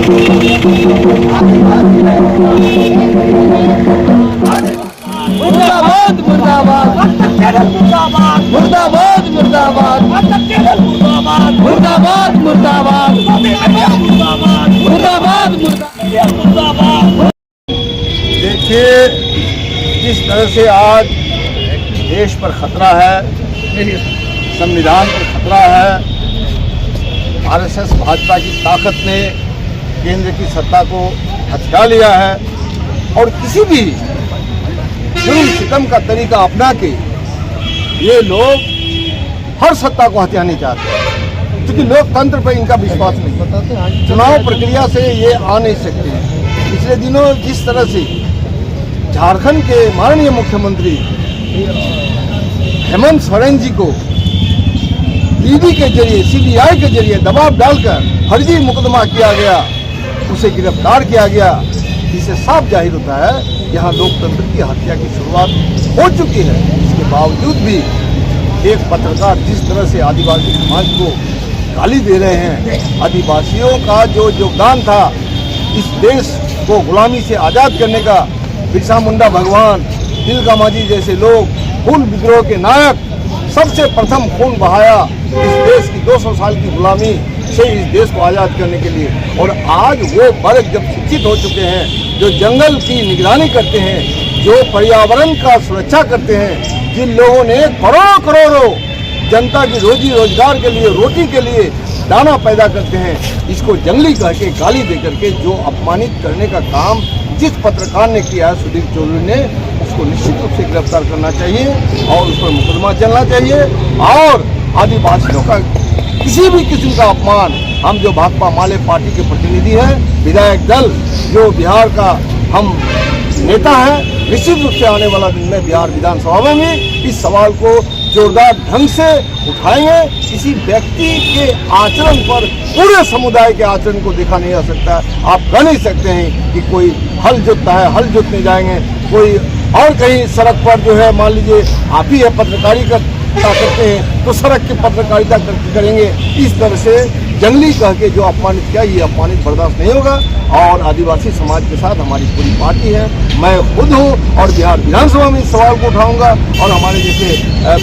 मुर्दाबाद मुर्दाबाद मुर्दाबाद मुर्दाबाद मुर्दाबाद मुर्दाबाद मुर्दाबाद मुर्दाबाद मुर्दाबाद। देखिए, जिस तरह से आज देश पर खतरा है, संविधान पर खतरा है, आरएसएस भाजपा की ताकत ने केंद्र की सत्ता को हथिया लिया है और किसी भी जुल्म सितम का तरीका अपना के ये लोग हर सत्ता को हथियाने चाहते हैं, क्योंकि लोकतंत्र पर इनका विश्वास नहीं। चुनाव प्रक्रिया से ये आ नहीं सकते हैं। पिछले दिनों जिस तरह से झारखंड के माननीय मुख्यमंत्री हेमंत सोरेन जी को ईडी के जरिए, सीबीआई के जरिए दबाव डालकर फर्जी मुकदमा किया गया, उसे गिरफ्तार किया गया, इससे साफ जाहिर होता है यहाँ लोकतंत्र की हत्या की शुरुआत हो चुकी है। इसके बावजूद भी एक पत्रकार जिस तरह से आदिवासी समाज को गाली दे रहे हैं, आदिवासियों का जो योगदान था इस देश को गुलामी से आज़ाद करने का, बिरसा मुंडा भगवान, तिलका मांझी जैसे लोग, हूल विद्रोह के नायक, सबसे प्रथम खून बहाया इस देश की 200 साल की गुलामी से इस देश को आज़ाद करने के लिए। और आज वो वर्ग जब शिक्षित हो चुके हैं, जो जंगल की निगरानी करते हैं, जो पर्यावरण का सुरक्षा करते हैं, जिन लोगों ने करोड़ों करोड़ों जनता की रोजी रोजगार के लिए, रोटी के लिए दाना पैदा करते हैं, इसको जंगली कह के, गाली दे करके जो अपमानित करने का काम जिस पत्रकार ने किया है, सुधीर चौधरी ने, उसको निश्चित रूप से गिरफ्तार करना चाहिए और उस पर मुकदमा चलना चाहिए। और आदिवासियों का किसी भी किस्म का अपमान, हम जो भाकपा माले पार्टी के प्रतिनिधि हैं, विधायक दल जो बिहार का हम नेता हैं, निश्चित रूप से आने वाला दिन में बिहार विधानसभा में भी इस सवाल को जोरदार ढंग से उठाएंगे। किसी व्यक्ति के आचरण पर पूरे समुदाय के आचरण को देखा नहीं जा सकता। आप कह नहीं सकते हैं कि कोई हल जोतता है, हल जोतने जाएंगे, कोई और कहीं सड़क पर जो है मान लीजिए आप ही है पत्रकारिता करते हैं तो सड़क की पत्रकारिता करेंगे। इस तरह से जंगली कह के जो अपमानित किया, ये अपमानित बर्दाश्त नहीं होगा। और आदिवासी समाज के साथ हमारी पूरी पार्टी है, मैं खुद हूँ और बिहार विधानसभा में इस सवाल को उठाऊंगा। और हमारे जैसे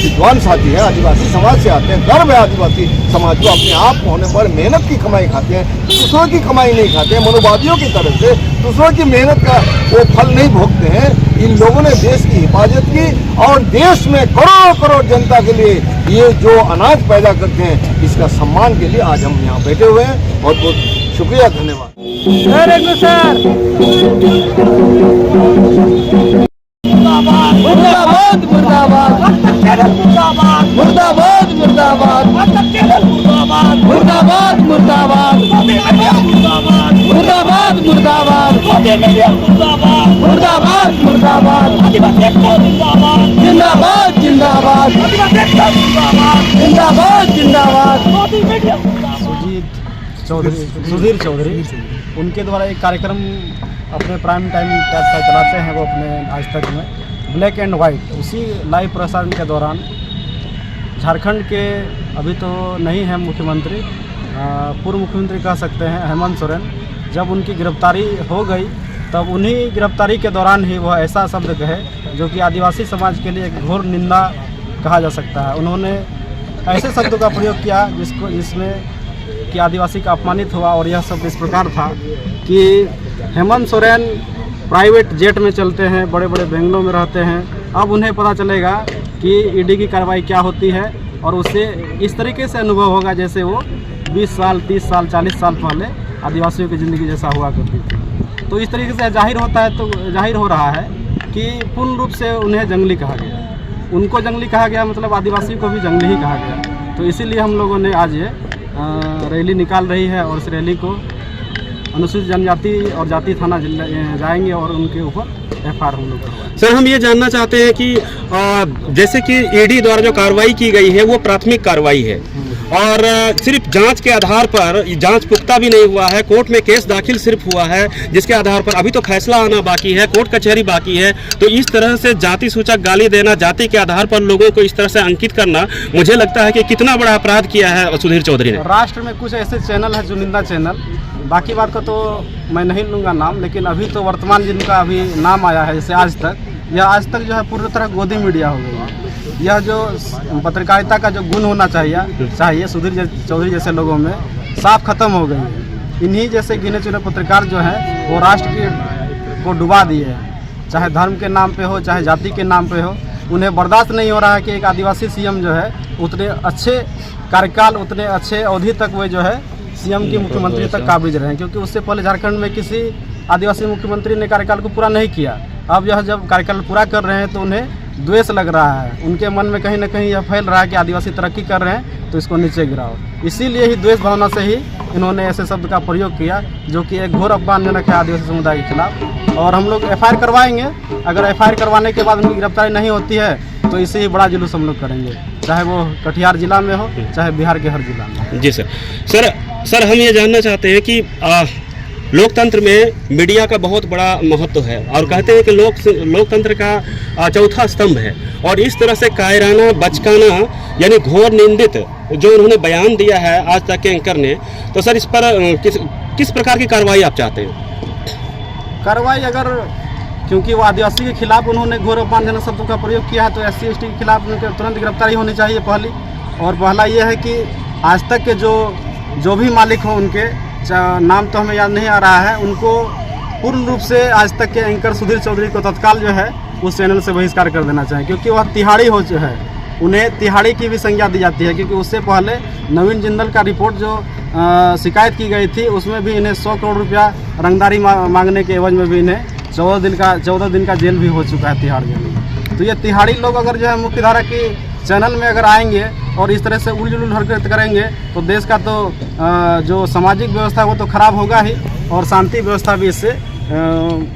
विद्वान साथी हैं, आदिवासी समाज से आते हैं, गर्व है आदिवासी समाज को, अपने आप होने पर मेहनत की कमाई खाते हैं, दूसरों की कमाई नहीं खाते हैं। मनोवादियों की तरफ से दूसरों की मेहनत का वो फल नहीं भोगते हैं। इन लोगों ने देश की हिफाजत की और देश में करोड़ों करोड़ जनता के लिए ये जो अनाज पैदा करते हैं, इसका सम्मान के लिए आज हम यहाँ बैठे हुए हैं। बहुत बहुत शुक्रिया, धन्यवाद। मुर्दाबाद मुर्दाबाद मुर्दाबाद मुर्दाबाद मुर्दाबाद मुर्दाबाद मुर्दाबाद मुर्दाबाद मुर्दाबाद मुर्दाबाद मुर्दाबाद मुर्दाबाद जिंदाबाद जिंदाबाद जिंदाबाद जिंदाबाद। सुधीर चौधरी उनके द्वारा एक कार्यक्रम अपने प्राइम टाइम टाइप का चलाते हैं वो अपने आज तक में, ब्लैक एंड वाइट। उसी लाइव प्रसारण के दौरान झारखंड के अभी तो नहीं है मुख्यमंत्री, पूर्व मुख्यमंत्री कह सकते हैं हेमंत सोरेन, जब उनकी गिरफ्तारी हो गई तब उन्हीं गिरफ्तारी के दौरान ही वह ऐसा शब्द कहे जो कि आदिवासी समाज के लिए एक घोर निंदा कहा जा सकता है। उन्होंने ऐसे शब्दों का प्रयोग किया जिसमें कि आदिवासी का अपमानित हुआ। और यह शब्द इस प्रकार था कि हेमंत सोरेन प्राइवेट जेट में चलते हैं, बड़े बड़े बंगलों में रहते हैं, अब उन्हें पता चलेगा कि ईडी की कार्रवाई क्या होती है और उसे इस तरीके से अनुभव होगा जैसे वो 20 साल 30 साल 40 साल पहले आदिवासियों की ज़िंदगी जैसा हुआ करती थी। तो इस तरीके से जाहिर हो रहा है कि पूर्ण रूप से उन्हें जंगली कहा गया, उनको जंगली कहा गया, मतलब आदिवासी को भी जंगली ही कहा गया। तो इसीलिए हम लोगों ने आज ये रैली निकाल रही है और इस रैली को अनुसूचित जनजाति और जाति थाना जाएंगे और उनके ऊपर FIR हम लोग करवाएंगे। सर, हम ये जानना चाहते हैं कि जैसे कि ईडी द्वारा जो कार्रवाई की गई है वो प्राथमिक कार्रवाई है और सिर्फ जांच के आधार पर, जांच पुख्ता भी नहीं हुआ है, कोर्ट में केस दाखिल सिर्फ हुआ है, जिसके आधार पर अभी तो फैसला आना बाकी है, कोर्ट कचहरी बाकी है। तो इस तरह से जाति सूचक गाली देना, जाति के आधार पर लोगों को इस तरह से अंकित करना, मुझे लगता है कि कितना बड़ा अपराध किया है सुधीर चौधरी ने। राष्ट्र में कुछ ऐसे चैनल है जो निंदा चैनल, बाकी बात का तो मैं नहीं लूँगा नाम, लेकिन अभी तो वर्तमान जिनका अभी नाम आया है, जैसे आज तक, यह आज तक जो है पूरी तरह गोदी मीडिया हो गई है। यह जो पत्रकारिता का जो गुण होना चाहिए सुधीर चौधरी जैसे लोगों में साफ खत्म हो गई है। इन्हीं जैसे गिने चुने पत्रकार जो हैं वो राष्ट्र को डुबा दिए हैं, चाहे धर्म के नाम पे हो, चाहे जाति के नाम पे हो। उन्हें बर्दाश्त नहीं हो रहा है कि एक आदिवासी सीएम जो है उतने अच्छे कार्यकाल, उतने अच्छे अवधि तक वे जो है सीएम की मुख्यमंत्री तक काबिज रहे हैं, क्योंकि उससे पहले झारखंड में किसी आदिवासी मुख्यमंत्री ने कार्यकाल को पूरा नहीं किया। अब यह जब कार्यकाल पूरा कर रहे हैं तो उन्हें द्वेष लग रहा है, उनके मन में कहीं ना कहीं यह फैल रहा है कि आदिवासी तरक्की कर रहे हैं तो इसको नीचे गिराओ। इसीलिए ही द्वेष भावना से ही इन्होंने ऐसे शब्द का प्रयोग किया, जो कि एक घोर अपमानजनक है आदिवासी समुदाय के खिलाफ। और हम लोग एफआईआर करवाएंगे। अगर एफआईआर करवाने के बाद उनकी गिरफ्तारी नहीं होती है तो इसे ही बड़ा जुलूस हम लोग करेंगे, चाहे वो कटिहार जिला में हो, चाहे बिहार के हर जिला में। जी सर हम ये जानना चाहते हैं कि लोकतंत्र में मीडिया का बहुत बड़ा महत्व है और कहते हैं कि लोकतंत्र का चौथा स्तंभ है, और इस तरह से कायराना, बचकाना, यानी घोर निंदित जो उन्होंने बयान दिया है आज तक के एंकर ने, तो सर इस पर किस प्रकार की कार्रवाई आप चाहते हैं? कार्रवाई अगर, क्योंकि वो आदिवासी के खिलाफ उन्होंने घोर अपमानजनक शब्दों का प्रयोग किया है, तो SC/ST के खिलाफ उनके तुरंत गिरफ्तारी होनी चाहिए पहली। और पहला ये है कि आज तक के जो भी मालिक हो, उनके नाम तो हमें याद नहीं आ रहा है, उनको पूर्ण रूप से आज तक के एंकर सुधीर चौधरी को तत्काल जो है उस चैनल से बहिष्कार कर देना चाहिए, क्योंकि वह तिहाड़ी हो जो है, उन्हें तिहाड़ी की भी संज्ञा दी जाती है। क्योंकि उससे पहले नवीन जिंदल का रिपोर्ट जो शिकायत की गई थी, उसमें भी इन्हें 100 करोड़ रुपया रंगदारी मांगने के एवज में भी इन्हें 14 दिन का जेल भी हो चुका है तिहाड़ जेल में। तो ये तिहाड़ी लोग अगर जो है मुख्यधारा की चैनल में अगर आएंगे और इस तरह से उलझुल हरकत करेंगे तो देश का तो जो सामाजिक व्यवस्था वो तो खराब होगा ही, और शांति व्यवस्था भी इससे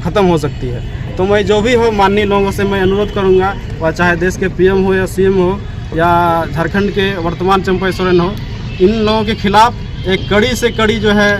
ख़त्म हो सकती है। तो मैं जो भी हो माननीय लोगों से मैं अनुरोध करूंगा, वह चाहे देश के PM हो या CM हो या झारखंड के वर्तमान चंपा सोरेन हो, इन लोगों के खिलाफ एक कड़ी से कड़ी जो है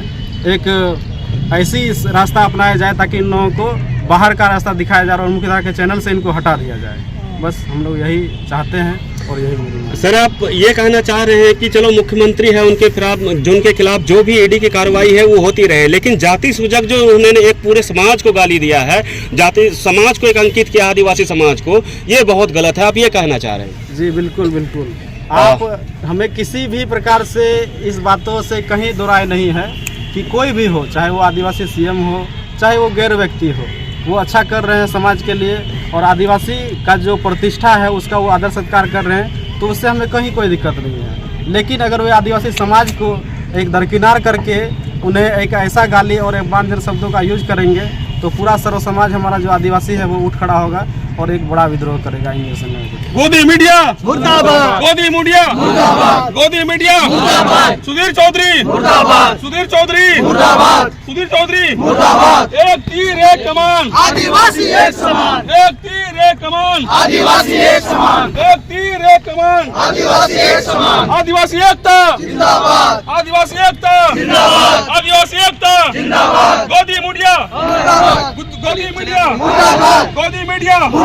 एक ऐसी रास्ता अपनाया जाए ताकि इन लोगों को बाहर का रास्ता दिखाया जाए और मुख्यधारा के चैनल से इनको हटा दिया जाए। बस हम लोग यही चाहते हैं और यही बोलेंगे। सर आप ये कहना चाह रहे हैं कि चलो मुख्यमंत्री है, उनके खिलाफ जो भी ED की कार्रवाई है वो होती रहे, लेकिन जाति सूचक जो उन्होंने एक पूरे समाज को गाली दिया है, जाति समाज को एक अंकित किया, आदिवासी समाज को, ये बहुत गलत है, आप ये कहना चाह रहे हैं? जी बिल्कुल बिल्कुल। आप हमें किसी भी प्रकार से इस बातों से कहीं दो राय नहीं है कि कोई भी हो, चाहे वो आदिवासी CM हो, चाहे वो गैर व्यक्ति हो, वो अच्छा कर रहे हैं समाज के लिए और आदिवासी का जो प्रतिष्ठा है उसका वो आदर सत्कार कर रहे हैं, तो उससे हमें कहीं कोई दिक्कत नहीं है। लेकिन अगर वे आदिवासी समाज को एक दरकिनार करके उन्हें एक ऐसा गाली और अपमानजनक शब्दों का यूज करेंगे तो पूरा सर्व समाज हमारा जो आदिवासी है वो उठ खड़ा होगा और एक बड़ा विद्रोह करेगा इन समय में। गोदी मीडिया मुर्दाबाद, गोदी मीडिया मुर्दाबाद, गोदी मीडिया मुर्दाबाद, सुधीर चौधरी मुर्दाबाद, सुधीर चौधरी मुर्दाबाद, सुधीर चौधरी मुर्दाबाद। एक तीर एक कमान, आदिवासी एक समान, एक तीर एक कमान, आदिवासी एक समान, एक तीर एक कमान, आदिवासी एक समान। आदिवासी एकता जिंदाबाद, आदिवासी एकता जिंदाबाद, आदिवासी एकता जिंदाबाद, गोदी मीडिया मुर्दाबाद, गोदी मीडिया मुर्दाबाद, गोदी मीडिया। मुर्दाबाद।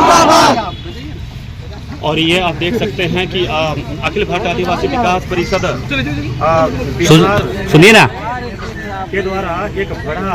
और ये आप देख सकते हैं कि अखिल भारतीय आदिवासी विकास परिषद सुनिए ना के द्वारा एक बड़ा